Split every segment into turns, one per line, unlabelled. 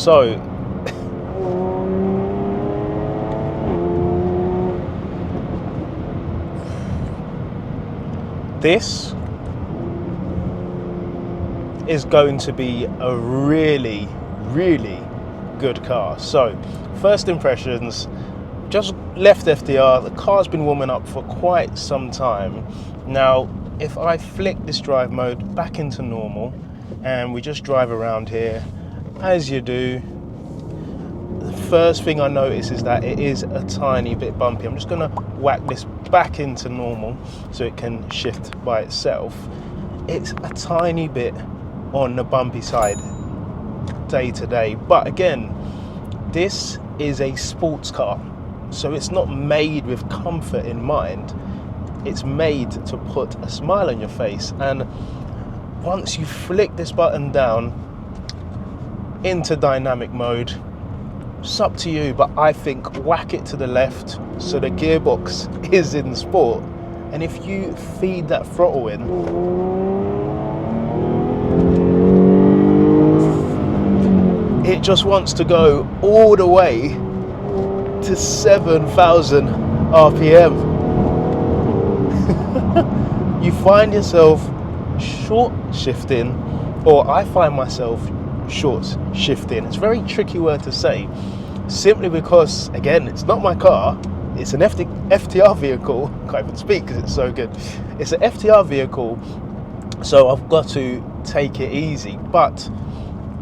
So this is going to be a really, really good car. So first impressions, just left FTR. The car's been warming up for quite some time. Now, if I flick this drive mode back into normal and we just drive around here, as you do, the first thing I notice is that it is a tiny bit bumpy. I'm just gonna whack this back into normal so it can shift by itself. It's a tiny bit on the bumpy side day to day, but again, this is a sports car, so it's not made with comfort in mind. It's made to put a smile on your face, and once you flick this button down into dynamic mode, it's up to you, but I think whack it to the left so the gearbox is in sport, and if you feed that throttle in, it just wants to go all the way to 7,000 RPM. You find yourself short shifting, or I find myself short shifting. It's a very tricky word to say, simply because, again, it's not my car, it's an FTR vehicle. I can't even speak because it's so good. It's an FTR vehicle, so I've got to take it easy, but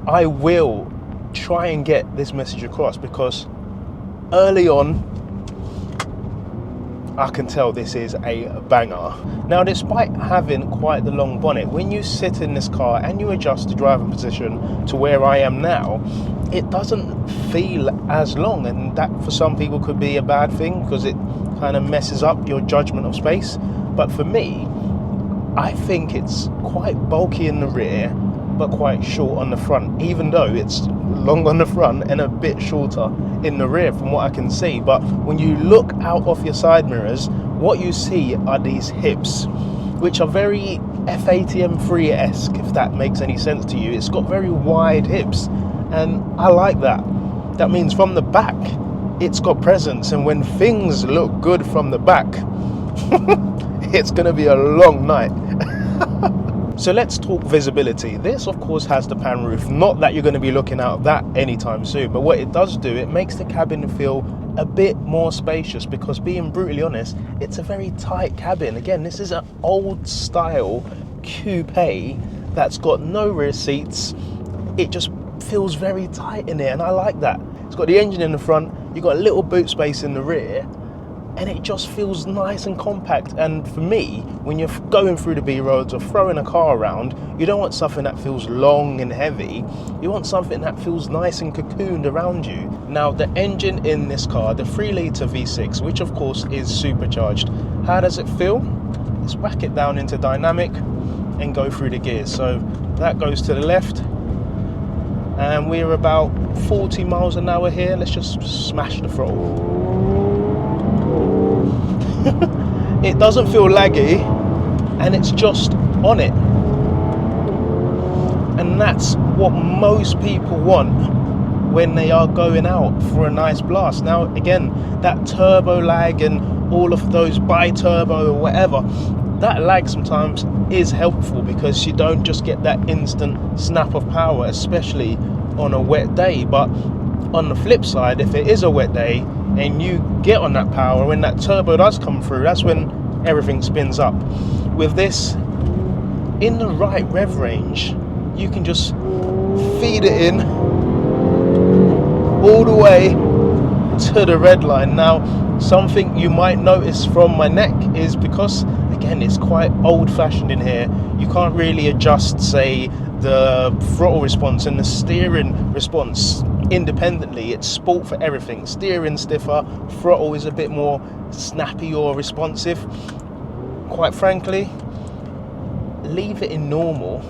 I will try and get this message across, because early on I can tell this is a banger. Now, despite having quite the long bonnet, when you sit in this car and you adjust the driving position to where I am now, it doesn't feel as long, and that for some people could be a bad thing because it kind of messes up your judgment of space. But for me, I think it's quite bulky in the rear but quite short on the front, even though it's long on the front and a bit shorter in the rear from what I can see. But when you look out of your side mirrors, what you see are these hips, which are very F80M3-esque, if that makes any sense to you. It's got very wide hips, and I like that. That means from the back, it's got presence, and when things look good from the back, it's gonna be a long night. So let's talk visibility. This, of course, has the pan roof. Not that you're going to be looking out of that anytime soon, but what it does do, it makes the cabin feel a bit more spacious, because being brutally honest, it's a very tight cabin. Again, this is an old style coupe that's got no rear seats. It just feels very tight in there, and I like that. It's got the engine in the front, you've got a little boot space in the rear, and it just feels nice and compact. And for me, when you're going through the B roads or throwing a car around, you don't want something that feels long and heavy. You want something that feels nice and cocooned around you. Now, the engine in this car, the 3-litre V6, which of course is supercharged, how does it feel? Let's whack it down into dynamic and go through the gears. So that goes to the left, and we're about 40 miles an hour here. Let's just smash the throttle. It doesn't feel laggy, and it's just on it, and that's what most people want when they are going out for a nice blast. Now, again, that turbo lag and all of those bi-turbo or whatever, that lag sometimes is helpful because you don't just get that instant snap of power, especially on a wet day. But on the flip side, if it is a wet day and you get on that power, when that turbo does come through, that's when everything spins up. With this, in the right rev range, you can just feed it in all the way to the red line. Now, something you might notice from my neck is, because again it's quite old-fashioned in here, you can't really adjust, say, the throttle response and the steering response independently. It's sport for everything. Steering stiffer, throttle is a bit more snappy or responsive. Quite frankly, leave it in normal.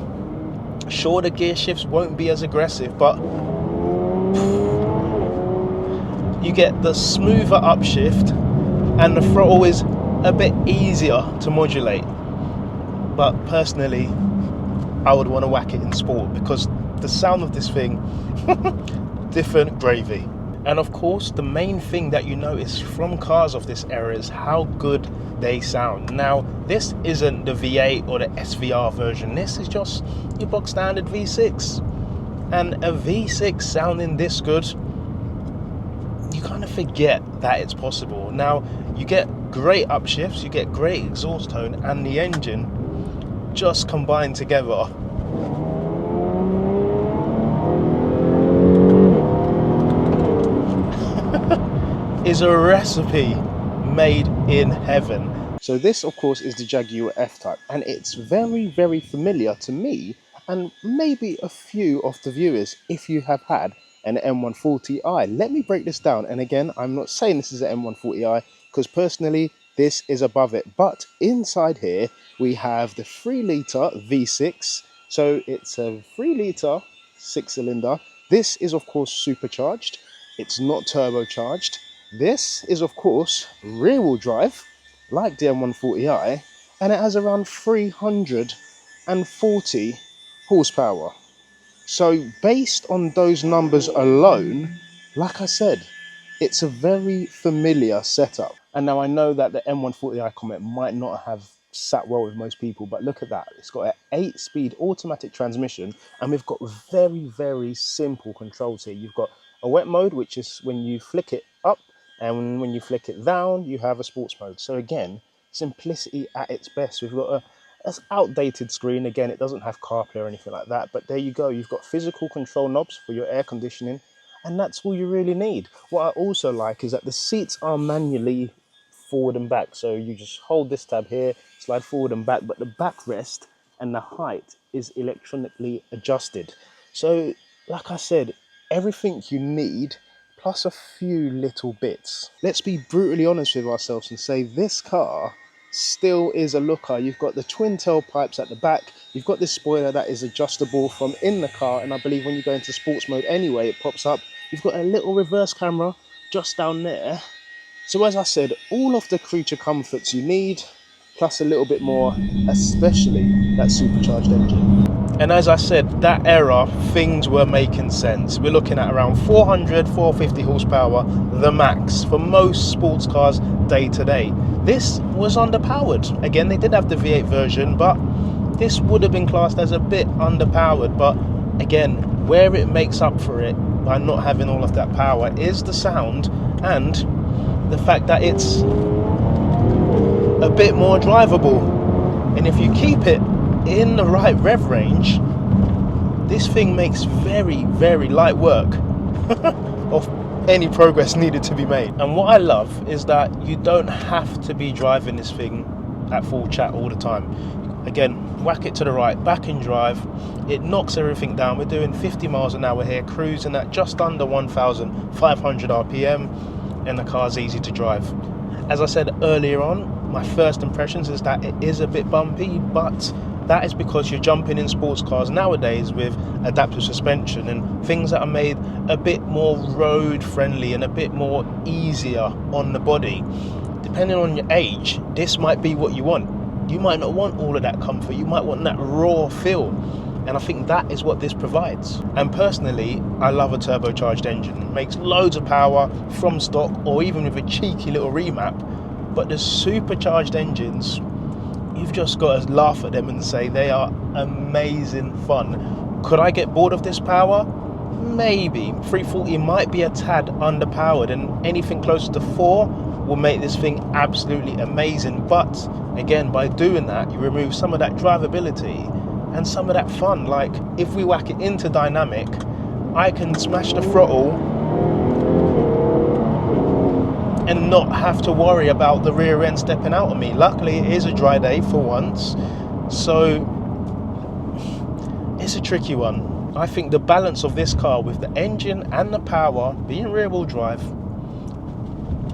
Sure, the gear shifts won't be as aggressive, but you get the smoother upshift, and the throttle is a bit easier to modulate. But personally, I would want to whack it in sport, because the sound of this thing different gravy. And of course, the main thing that you notice from cars of this era is how good they sound. Now, this isn't the V8 or the SVR version. This is just your box standard V6. And a V6 sounding this good, you kind of forget that it's possible. Now, you get great upshifts, you get great exhaust tone, and the engine just combined together. Is a recipe made in heaven. So this, of course, is the Jaguar F-Type, and it's very, very familiar to me and maybe a few of the viewers if you have had an M140i. Let me break this down, and again, I'm not saying this is an M140i because personally this is above it, but inside here we have the 3-litre V6, so it's a 3-litre 6-cylinder. This is of course supercharged, it's not turbocharged. This is of course rear-wheel drive like the M140i, and it has around 340 horsepower. So based on those numbers alone, like I said, it's a very familiar setup. And now I know that the M140i Comet might not have sat well with most people, but look at that. It's got an 8-speed automatic transmission, and we've got very, very simple controls here. You've got a wet mode, which is when you flick it up, and when you flick it down, you have a sports mode. So again, simplicity at its best. We've got an outdated screen. Again, it doesn't have CarPlay or anything like that, but there you go. You've got physical control knobs for your air conditioning, and that's all you really need. What I also like is that the seats are manually forward and back. So you just hold this tab here, slide forward and back, but the backrest and the height is electronically adjusted. So like I said, everything you need plus a few little bits. Let's be brutally honest with ourselves and say this car still is a looker. You've got the twin tailpipes at the back, you've got this spoiler that is adjustable from in the car, and I believe when you go into sports mode anyway, it pops up. You've got a little reverse camera just down there. So as I said, all of the creature comforts you need, plus a little bit more, especially that supercharged engine. And as I said, that era, things were making sense. We're looking at around 400, 450 horsepower, the max, for most sports cars day to day. This was underpowered. Again, they did have the V8 version, but this would have been classed as a bit underpowered. But again, where it makes up for it by not having all of that power is the sound and the fact that it's a bit more drivable. And if you keep it in the right rev range, this thing makes very, very light work of any progress needed to be made. And what I love is that you don't have to be driving this thing at full chat all the time. Again, whack it to the right, back in drive, it knocks everything down. We're doing 50 miles an hour here, cruising at just under 1,500 RPM, and the car's easy to drive. As I said earlier on, my first impressions is that it is a bit bumpy, but that is because you're jumping in sports cars nowadays with adaptive suspension and things that are made a bit more road friendly and a bit more easier on the body. Depending on your age, this might be what you want. You might not want all of that comfort, you might want that raw feel. And I think that is what this provides. And personally, I love a turbocharged engine. It makes loads of power from stock or even with a cheeky little remap. But the supercharged engines, you've just got to laugh at them and say they are amazing fun. Could I get bored of this power? Maybe. 340 might be a tad underpowered, and anything closer to 4 will make this thing absolutely amazing. But again, by doing that, you remove some of that drivability and some of that fun. Like if we whack it into dynamic, I can smash the throttle and not have to worry about the rear end stepping out on me. Luckily, it is a dry day for once, so it's a tricky one. I think the balance of this car with the engine and the power being rear wheel drive,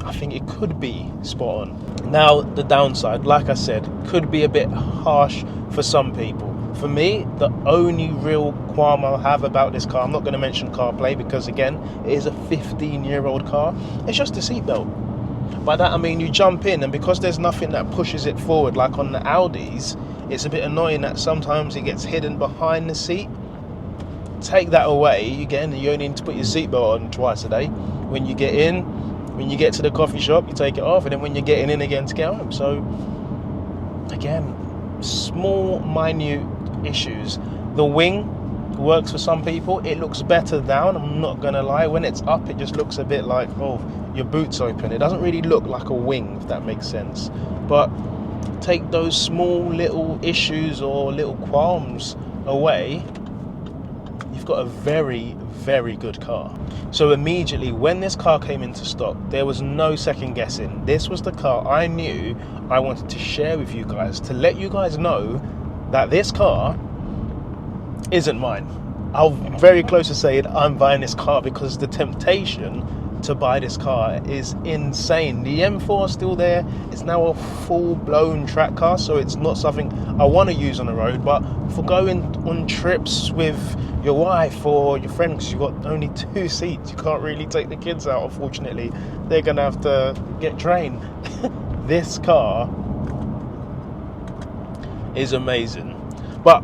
I think it could be spot on. Now, the downside, like I said, could be a bit harsh for some people. For me, the only real qualm I'll have about this car, I'm not going to mention CarPlay because again, it is a 15-year-old car, it's just a seatbelt. By that I mean you jump in, and because there's nothing that pushes it forward like on the Audis, it's a bit annoying that sometimes it gets hidden behind the seat. take that away, you get in and you only need to put your seatbelt on twice a day. When you get in, when you get to the coffee shop, you take it off, and then when you're getting in again to get home. So again, small, minute issues. The wing works for some people. It looks better down, I'm not gonna lie. When it's up, it just looks a bit like, oh, your boot's open. It doesn't really look like a wing, if that makes sense. But take those small little issues or little qualms away, you've got a very, very good car. So immediately when this car came into stock, there was no second guessing. This was the car I knew I wanted to share with you guys, to let you guys know that this car isn't mine. I'm very close to saying I'm buying this car, because the temptation to buy this car is insane. The M4 is still there. It's now a full-blown track car, so it's not something I want to use on the road, but for going on trips with your wife or your friends, because you've got only 2 seats, you can't really take the kids out, unfortunately. They're gonna have to get trained. This car is amazing. But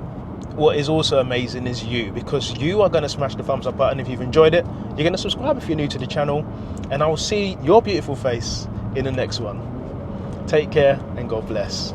what is also amazing is you, because you are going to smash the thumbs up button if you've enjoyed it. You're going to subscribe if you're new to the channel, and I will see your beautiful face in the next one. Take care and God bless.